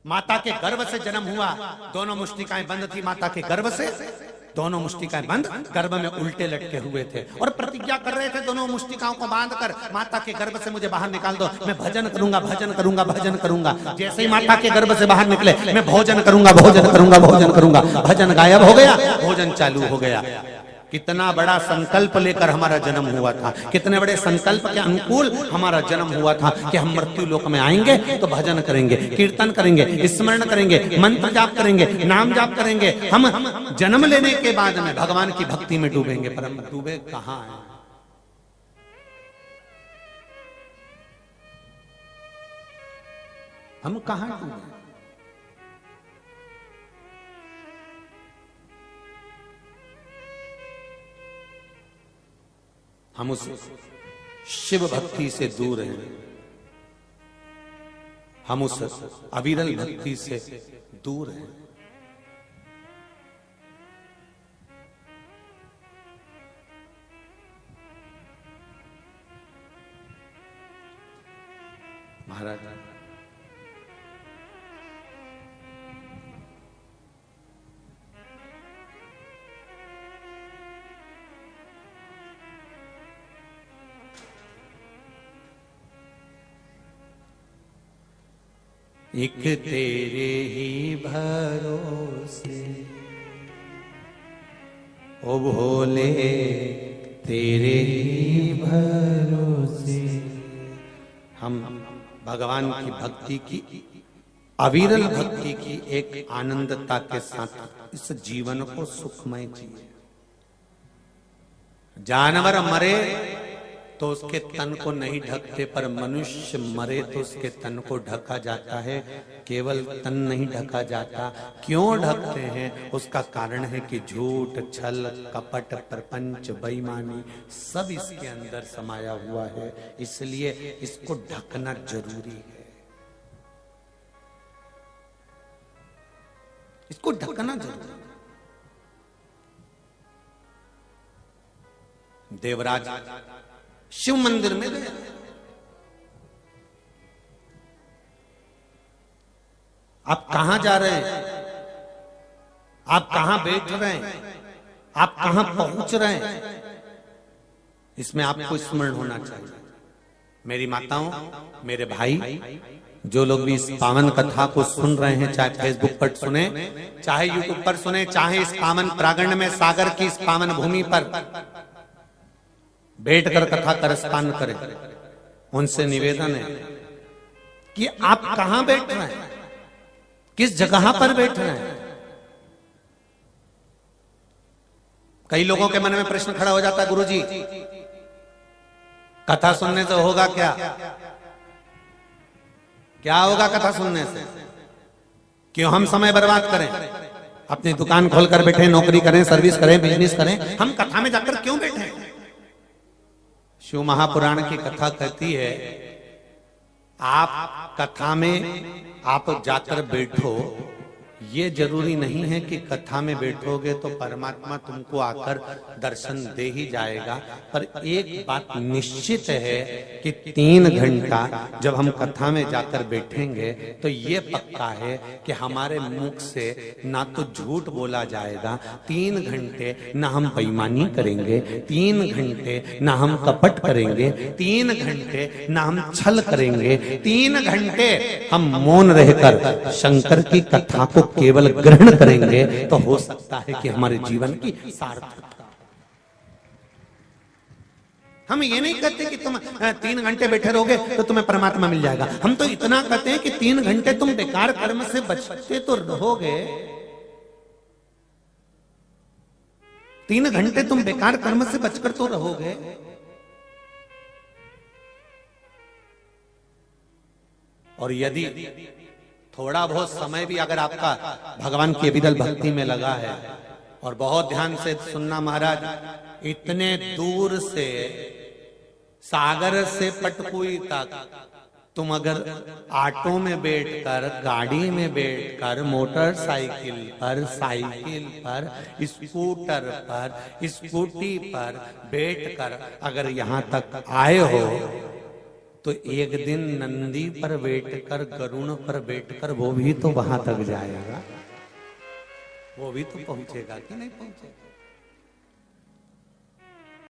माता के गर्भ से जन्म हुआ, दोनों मुष्टिकाएं बंद थी माता के गर्भ से, दोनों मुष्टिकाएं बंद, गर्भ में उल्टे लटके हुए थे और प्रतिज्ञा कर रहे थे दोनों मुष्टिकाओं को बांधकर, माता के गर्भ से मुझे बाहर निकाल दो, मैं भजन करूंगा भजन करूंगा भजन करूंगा। जैसे ही माता के गर्भ से बाहर निकले, मैं भोजन करूंगा भोजन करूंगा भोजन करूंगा, भजन गायब हो गया, भोजन चालू हो गया। कितना बड़ा संकल्प लेकर हमारा जन्म हुआ था, कितने बड़े संकल्प के अनुकूल हमारा जन्म हुआ था कि हम मृत्यु लोक में आएंगे तो भजन करेंगे, कीर्तन करेंगे, स्मरण करेंगे, मंत्र जाप करेंगे, नाम जाप करेंगे। हम जन्म लेने के बाद में भगवान की भक्ति में डूबेंगे, पर हम डूबे कहां हैं? हम कहां डूबे? हम उस शिव भक्ति से दूर हैं, हम उस अविरल भक्ति से दूर हैं। महाराज एक तेरे ही भरोसे ओ भोले, तेरे ही भरोसे। हम भगवान की भक्ति की, अविरल भक्ति की एक आनंदता के साथ इस जीवन को सुखमय जिए। जानवर मरे तो उसके तन को नहीं ढकते, पर मनुष्य मरे तो उसके तन को ढका जाता है, केवल तन नहीं ढका जाता। क्यों ढकते हैं? उसका कारण है कि झूठ, छल, कपट, प्रपंच, बेईमानी सब इसके अंदर समाया हुआ है, इसलिए इसको ढकना जरूरी है, इसको ढकना जरूरी है। देवराज शिव मंदिर में गए, आप कहां जा रहे हैं, आप कहां बैठ रहे हैं, आप कहां पहुंच रहे हैं, इसमें आपको स्मरण होना चाहिए। मेरी माताओं, मेरे भाई, जो लोग भी इस पावन कथा को सुन रहे हैं, चाहे फेसबुक पर सुने, चाहे यूट्यूब पर सुने, चाहे इस पावन प्रांगण में सागर की इस पावन भूमि पर बैठकर कथा करस्पान करें, उनसे निवेदन है कि आप कहां बैठ रहे हैं, किस जगह पर बैठ रहे हैं। कई लोगों के मन में प्रश्न खड़ा हो जाता है, गुरुजी कथा सुनने से होगा क्या? क्या होगा कथा सुनने से? क्यों हम समय बर्बाद करें? अपनी दुकान खोलकर बैठे, नौकरी करें, सर्विस करें, बिजनेस करें, हम कथा में जाकर क्यों बैठे? शिव महापुराण की कथा कहती है, आप कथा में आप जाकर बैठो, ये जरूरी नहीं है कि कथा में बैठोगे तो परमात्मा तुमको आकर दर्शन दे ही जाएगा, पर एक बात निश्चित है कि 3 घंटा जब हम कथा में जाकर बैठेंगे तो ये पक्का है कि हमारे मुख से ना तो झूठ बोला जाएगा, 3 घंटे ना हम बेईमानी करेंगे, 3 घंटे ना हम कपट करेंगे, 3 घंटे ना हम छल करेंगे, 3 घंटे हम मौन रहकर शंकर की कथा को केवल ग्रहण करेंगे, तो हो सकता है कि हमारे जीवन की सार्थकता। हम ये नहीं कहते कि तुम 3 घंटे बैठे रहोगे तो तुम्हें परमात्मा मिल जाएगा, हम तो इतना कहते हैं कि 3 घंटे तुम बेकार कर्म से बचते तो रहोगे, 3 घंटे तुम बेकार कर्म से बचकर तो रहोगे। और यदि थोड़ा बहुत समय भी अगर आपका भगवान की अविरल भक्ति में लगा है, और बहुत ध्यान से सुनना महाराज, इतने दूर से सागर से पटकुई तक तुम अगर ऑटो में बैठकर, गाड़ी में बैठकर, मोटरसाइकिल पर, साइकिल पर, स्कूटर पर, स्कूटी पर बैठकर अगर यहां तक आए हो तो एक दिन नंदी पर बैठकर, गरुण पर बैठकर वो भी तो वहां तक जाएगा, वो भी तो पहुंचेगा कि नहीं पहुंचेगा।